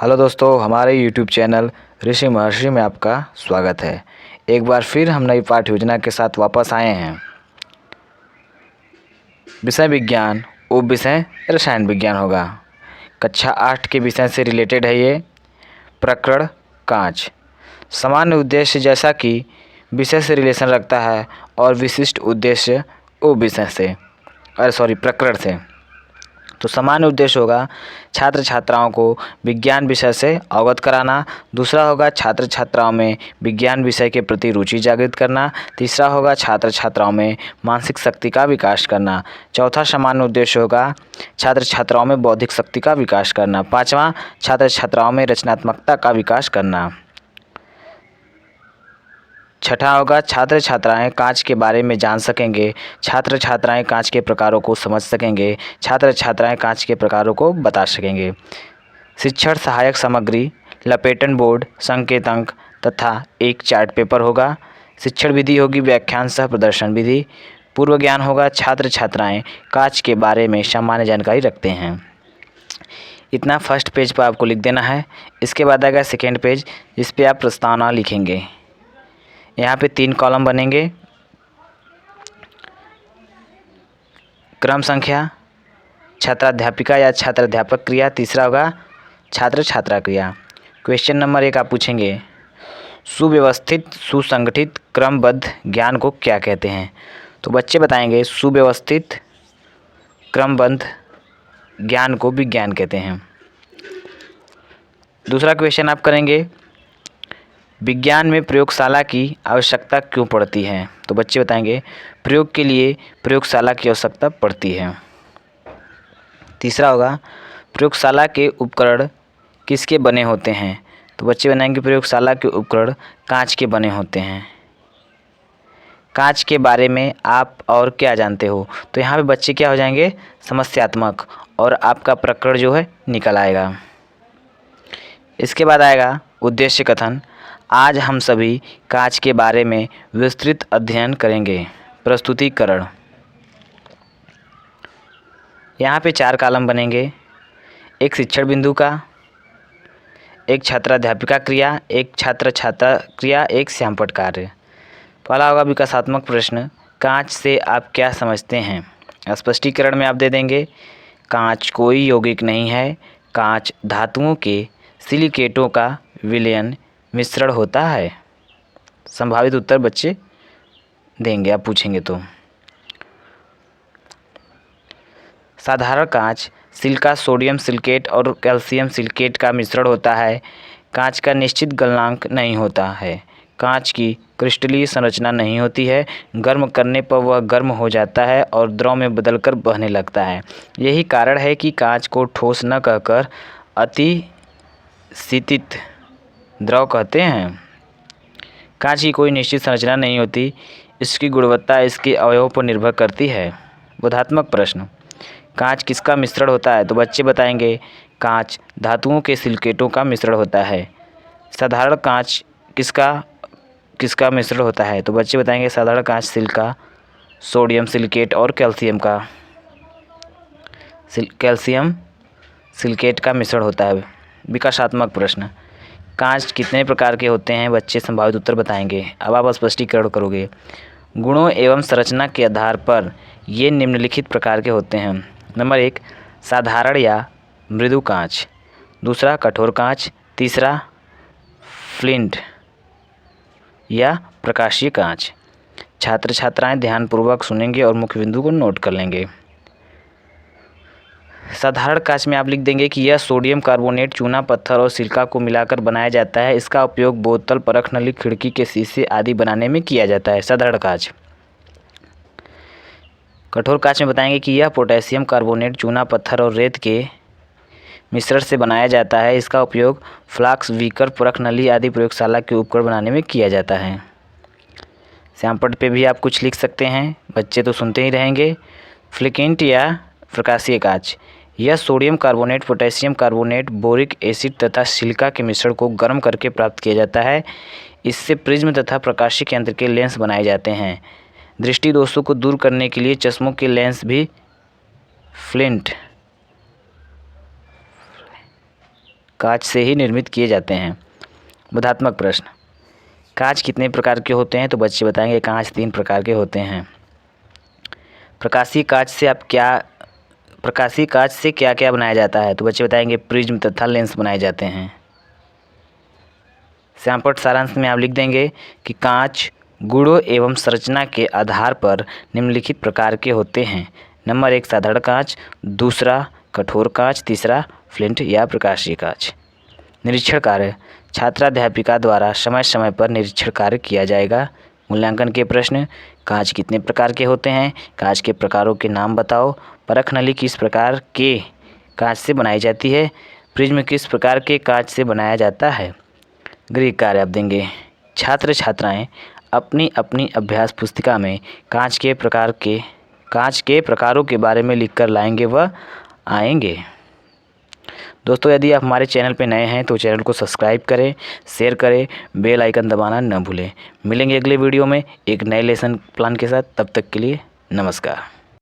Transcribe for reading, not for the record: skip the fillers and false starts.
Hello दोस्तों, हमारे YouTube channel ऋषि महर्षि में आपका स्वागत है। एक बार फिर हम नई पाठ्य योजना के साथ वापस आए हैं। विषय विज्ञान, उप विषय रसायन विज्ञान होगा। कक्षा 8 के विषय से रिलेटेड है ये। प्रकरण कांच। सामान्य उद्देश्य जैसा कि विषय से रिलेशन रखता है और विशिष्ट उद्देश्य उप विषय से प्रकरण से। तो सामान्य उद्देश्य होगा छात्र छात्राओं को विज्ञान विषय से अवगत कराना। दूसरा होगा छात्र छात्राओं में विज्ञान विषय के प्रति रुचि जागृत करना। तीसरा होगा छात्र छात्राओं में मानसिक शक्ति का विकास करना। चौथा सामान्य उद्देश्य होगा छात्र छात्राओं में बौद्धिक शक्ति का विकास करना। पाँचवा छात्र छात्राओं में रचनात्मकता का विकास करना। छठा होगा छात्र छात्राएं कांच के बारे में जान सकेंगे। छात्र छात्राएं कांच के प्रकारों को समझ सकेंगे। छात्र छात्राएं कांच के प्रकारों को बता सकेंगे। शिक्षण सहायक सामग्री, लपेटन बोर्ड, संकेत अंक तथा एक चार्ट पेपर होगा। शिक्षण विधि होगी व्याख्यान सह प्रदर्शन विधि। पूर्व ज्ञान होगा छात्र छात्राएं कांच के बारे में सामान्य जानकारी रखते हैं। इतना फर्स्ट पेज पर आपको लिख देना है। इसके बाद आएगा सेकेंड पेज, जिस पे आप प्रस्तावना लिखेंगे। यहाँ पे 3 कॉलम बनेंगे। क्रम संख्या, छात्राध्यापिका या छात्राध्यापक क्रिया। तीसरा होगा छात्र छात्रा क्रिया। क्वेश्चन नंबर 1 आप पूछेंगे, सुव्यवस्थित सुसंगठित क्रमबद्ध ज्ञान को क्या कहते हैं? तो बच्चे बताएंगे सुव्यवस्थित क्रमबद्ध ज्ञान को विज्ञान कहते हैं। दूसरा क्वेश्चन आप करेंगे, विज्ञान में प्रयोगशाला की आवश्यकता क्यों पड़ती है? तो बच्चे बताएंगे प्रयोग के लिए प्रयोगशाला की आवश्यकता पड़ती है। तीसरा होगा प्रयोगशाला के उपकरण किसके बने होते हैं? तो बच्चे बनाएंगे प्रयोगशाला के उपकरण कांच के बने होते हैं। कांच के बारे में आप और क्या जानते हो? तो यहाँ पे बच्चे क्या हो जाएंगे, समस्यात्मक, और आपका प्रकरण जो है निकल आएगा। इसके बाद आएगा उद्देश्य कथन। आज हम सभी कांच के बारे में विस्तृत अध्ययन करेंगे। प्रस्तुतिकरण। यहाँ पे 4 कॉलम बनेंगे। एक शिक्षण बिंदु का, एक छात्राध्यापिका क्रिया, एक छात्र छात्रा क्रिया, एक श्यामपट्ट कार्य। पहला होगा विकासात्मक प्रश्न, कांच से आप क्या समझते हैं? स्पष्टीकरण में आप दे देंगे कांच कोई यौगिक नहीं है, कांच धातुओं के सिलिकेटों का विलयन मिश्रण होता है। संभावित उत्तर बच्चे देंगे आप पूछेंगे तो। साधारण कांच सिलिका सोडियम सिलिकेट और कैल्शियम सिलिकेट का मिश्रण होता है। कांच का निश्चित गलनांक नहीं होता है। कांच की क्रिस्टलीय संरचना नहीं होती है। गर्म करने पर वह गर्म हो जाता है और द्रव में बदलकर बहने लगता है। यही कारण है कि कांच को ठोस न कहकर अति शीतित द्रव कहते हैं। कांच की कोई निश्चित संरचना नहीं होती, इसकी गुणवत्ता इसके अवयवों पर निर्भर करती है। बोधात्मक प्रश्न, कांच किसका मिश्रण होता है? तो बच्चे बताएंगे कांच धातुओं के सिलिकेटों का मिश्रण होता है। साधारण कांच किसका मिश्रण होता है? तो बच्चे बताएंगे साधारण कांच सिलिका सोडियम सिलिकेट और कैल्शियम सिलिकेट का मिश्रण होता है। विकासात्मक प्रश्न, कांच कितने प्रकार के होते हैं? बच्चे संभावित उत्तर बताएंगे। अब आप स्पष्टीकरण करोगे। गुणों एवं संरचना के आधार पर ये निम्नलिखित प्रकार के होते हैं। नंबर 1 साधारण या मृदु कांच। दूसरा कठोर कांच। तीसरा फ्लिंट या प्रकाशीय कांच। छात्र छात्राएं ध्यानपूर्वक सुनेंगे और मुख्य बिंदु को नोट कर लेंगे। साधारण कांच में आप लिख देंगे कि यह सोडियम कार्बोनेट, चूना पत्थर और सिलिका को मिलाकर बनाया जाता है। इसका उपयोग बोतल, परख नली, खिड़की के शीशे आदि बनाने में किया जाता है। साधारण कांच। कठोर कांच में बताएंगे कि यह पोटेशियम कार्बोनेट, चूना पत्थर और रेत के मिश्रण से बनाया जाता है। इसका उपयोग फ्लास्क, बीकर, परख नली आदि प्रयोगशाला के उपकरण बनाने में किया जाता है। श्यामपट्ट पे भी आप कुछ लिख सकते हैं, बच्चे तो सुनते ही रहेंगे। फ्लिकेंट या प्रकाशीय कांच, यह sodium carbonate, potassium carbonate, boric acid तथा सिलिका के मिश्रण को गर्म करके प्राप्त किया जाता है। इससे प्रिज्म तथा प्रकाशिक यंत्र के लेंस बनाए जाते हैं। दृष्टि दोषों को दूर करने के लिए चश्मों के लेंस भी फ्लिंट कांच से ही निर्मित किए जाते हैं। बोधात्मक प्रश्न, कांच कितने प्रकार के होते हैं? तो बच्चे बताएंगे कांच 3 प्रकार के होते हैं। प्रकाशीय कांच से क्या क्या बनाया जाता है? तो बच्चे बताएंगे प्रिज्म तथा लेंस बनाए जाते हैं। श्यामपट्ट सारांश में आप लिख देंगे कि कांच गुणों एवं संरचना के आधार पर निम्नलिखित प्रकार के होते हैं। नंबर 1 साधारण कांच, दूसरा कठोर कांच, तीसरा फ्लिंट या प्रकाशीय कांच। निरीक्षण कार्य, छात्राध्यापिका द्वारा समय समय पर निरीक्षण कार्य किया जाएगा। मूल्यांकन के प्रश्न, कांच कितने प्रकार के होते हैं? कांच के प्रकारों के नाम बताओ। परख नली किस प्रकार के कांच से बनाई जाती है? प्रिज्म किस प्रकार के कांच से बनाया जाता है? गृह कार्य आप देंगे। छात्र छात्राएं अपनी अपनी अभ्यास पुस्तिका में कांच के प्रकारों के बारे में लिखकर लाएंगे व आएंगे। दोस्तों, यदि आप हमारे चैनल पर नए हैं तो चैनल को सब्सक्राइब करें, शेयर करें, बेल आइकन दबाना न भूलें। मिलेंगे अगले वीडियो में एक नए लेसन प्लान के साथ। तब तक के लिए नमस्कार।